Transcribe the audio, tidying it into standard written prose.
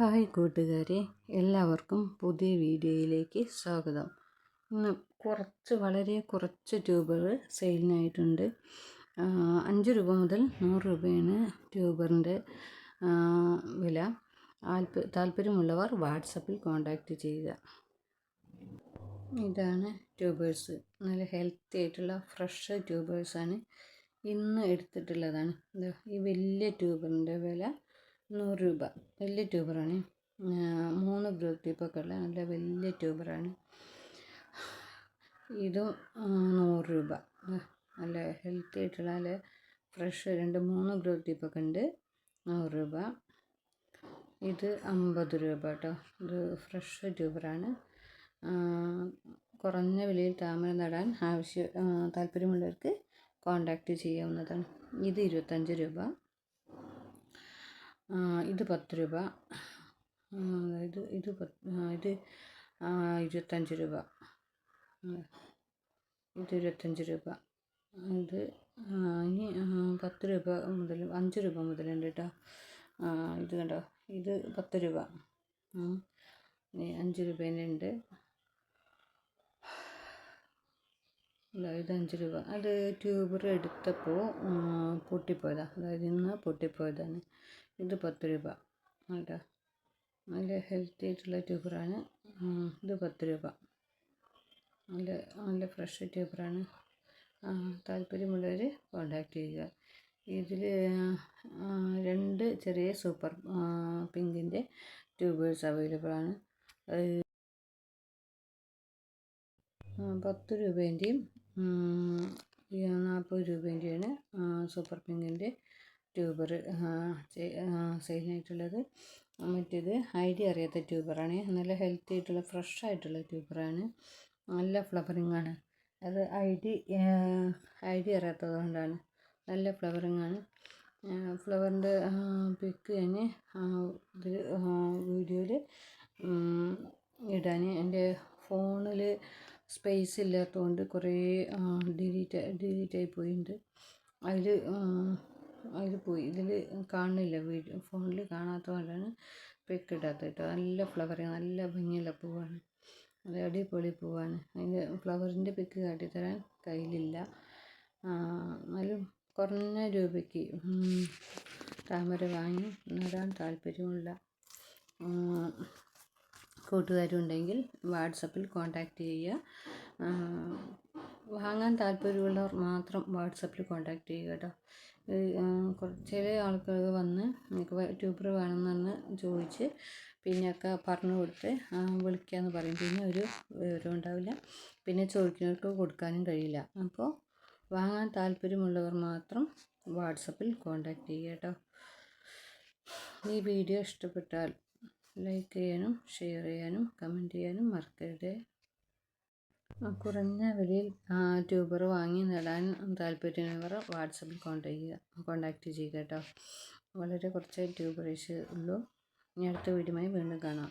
Hi കൂട്ടുകാരെ, എല്ലാവർക്കും പുതിയ വീഡിയോയിലേക്ക് സ്വാഗതം. ഇന്ന് വളരെ കുറച്ച് ട്യൂബർ സെയിലിനായിട്ടുണ്ട്. 5 രൂപ മുതൽ 100 രൂപയാണ് ട്യൂബറിൻ്റെ വില. താല്പര്യമുള്ളവർ വാട്സപ്പിൽ കോൺടാക്റ്റ് ചെയ്യുക. ഇതാണ് ട്യൂബേഴ്സ്. നല്ല ഹെൽത്തി ആയിട്ടുള്ള ഫ്രഷ് ട്യൂബേഴ്സാണ് ഇന്ന് എടുത്തിട്ടുള്ളതാണ്. ഈ വലിയ ട്യൂബറിൻ്റെ വില 100 രൂപ. വലിയ ട്യൂബറാണ്. 3 ഗ്രോത്ത് ടിപ്പൊക്കെ ഉള്ള നല്ല വലിയ ട്യൂബറാണ്. ഇതും 100 രൂപ. നല്ല ഹെൽത്തി ആയിട്ടുള്ള നല്ല ഫ്രഷ് 2-3 ഗ്രോത്ത് ടിപ്പൊക്കെ ഉണ്ട്. 100 രൂപ. ഇത് 50 രൂപ കേട്ടോ. ഇത് ഫ്രഷ് ട്യൂബറാണ്. കുറഞ്ഞ വിലയിൽ താമര നടാൻ താല്പര്യമുള്ളവർക്ക് കോൺടാക്റ്റ് ചെയ്യാവുന്നതാണ്. ഇത് 25 രൂപ. ഇത് 10 രൂപ. ഇത് 25 രൂപ. ഇത് 25 രൂപ. ഇത് ഇനി 10 രൂപ മുതൽ 5 രൂപ മുതലുണ്ട് കേട്ടോ. ഇത് കണ്ടോ, ഇത് 10 രൂപ. 5 രൂപേൻ്റെ ഉണ്ട്. ഇത് 5 രൂപ. അത് ട്യൂബർ എടുത്തപ്പോൾ പൊട്ടിപ്പോയതാണ്. അതായത് ഇന്ന് പൊട്ടിപ്പോയതാണ്. ഇത് 10 രൂപ കേട്ടോ. നല്ല ഹെൽത്തി ആയിട്ടുള്ള ട്യൂബറാണ്. ഇത് 10 രൂപ. നല്ല ഫ്രഷ് ട്യൂബറാണ്. താല്പര്യമുള്ളവർ കോൺടാക്റ്റ് ചെയ്യുക. ഇതിൽ 2 ചെറിയ സൂപ്പർ പിങ്കിൻ്റെ ട്യൂബേഴ്സ് അവൈലബിൾ ആണ്. 10 രൂപേൻ്റെയും 40 രൂപേൻ്റെയാണ് സൂപ്പർ പിങ്കിൻ്റെ ട്യൂബർ സെയിലായിട്ടുള്ളത്. മറ്റേത് ഐഡിയ അറിയാത്ത ട്യൂബറാണ്. നല്ല ഹെൽത്തി ആയിട്ടുള്ള ഫ്രഷ് ആയിട്ടുള്ള ട്യൂബറാണ്. നല്ല ഫ്ലവറിങ് ആണ്. അത് ഐഡിയ അറിയാത്തത് കൊണ്ടാണ്. നല്ല ഫ്ലവറിങ് ആണ്. ഫ്ലവറിൻ്റെ പിക്ക് ഞാൻ ഇതിൽ വീഡിയോയിൽ ഇടാൻ എൻ്റെ ഫോണിൽ സ്പേസ് ഇല്ലാത്തതുകൊണ്ട് കുറേ ഡിലീറ്റായി പോയിട്ടുണ്ട്. അതിൽ പോയി. ഇതിൽ കാണുന്നില്ല, ഫോണിൽ കാണാത്തത് കൊണ്ടാണ് പിക്ക് ഇടാത്തത് കേട്ടോ. നല്ല ഫ്ലവറിങ്, നല്ല ഭംഗിയുള്ള പൂവാണ്. അത് അടിപൊളി പൂവാണ്. അതിൻ്റെ ഫ്ലവറിൻ്റെ പിക്ക് കാട്ടിത്തരാൻ കയ്യിലില്ല. നല്ല കുറഞ്ഞ രൂപയ്ക്ക് താമര വാങ്ങി നടാൻ താല്പര്യമുള്ള കൂട്ടുകാരുണ്ടെങ്കിൽ വാട്സപ്പിൽ കോൺടാക്റ്റ് ചെയ്യുക. വാങ്ങാൻ താല്പര്യമുള്ളവർ മാത്രം വാട്സപ്പിൽ കോൺടാക്റ്റ് ചെയ്യുക കേട്ടോ. ചില ആൾക്കാർ വന്ന് എനിക്ക് ട്യൂബർ വേണമെന്ന് ചോദിച്ച് പിന്നെയൊക്കെ പറഞ്ഞു കൊടുത്ത് വിളിക്കാമെന്ന് പറയും. പിന്നെ ഒരു വിവരം ഉണ്ടാവില്ല. പിന്നെ ചോദിക്കുന്നവർക്ക് കൊടുക്കാനും കഴിയില്ല. അപ്പോൾ വാങ്ങാൻ താല്പര്യമുള്ളവർ മാത്രം വാട്സപ്പിൽ കോൺടാക്റ്റ് ചെയ്യുക കേട്ടോ. ഈ വീഡിയോ ഇഷ്ടപ്പെട്ടാൽ ലൈക്ക് ചെയ്യാനും ഷെയർ ചെയ്യാനും കമൻറ്റ് ചെയ്യാനും മറക്കരുത്. കുറഞ്ഞ വിലയിൽ ട്യൂബർ വാങ്ങി നടാൻ താല്പര്യമുള്ളവർ വാട്സപ്പിൽ കോൺടാക്റ്റ് ചെയ്യുക കേട്ടോ. വളരെ കുറച്ച് ട്യൂബറേഴ്സ് ഉള്ളൂ. ഇനി അടുത്ത വീഡിയോയുമായി വീണ്ടും കാണാം.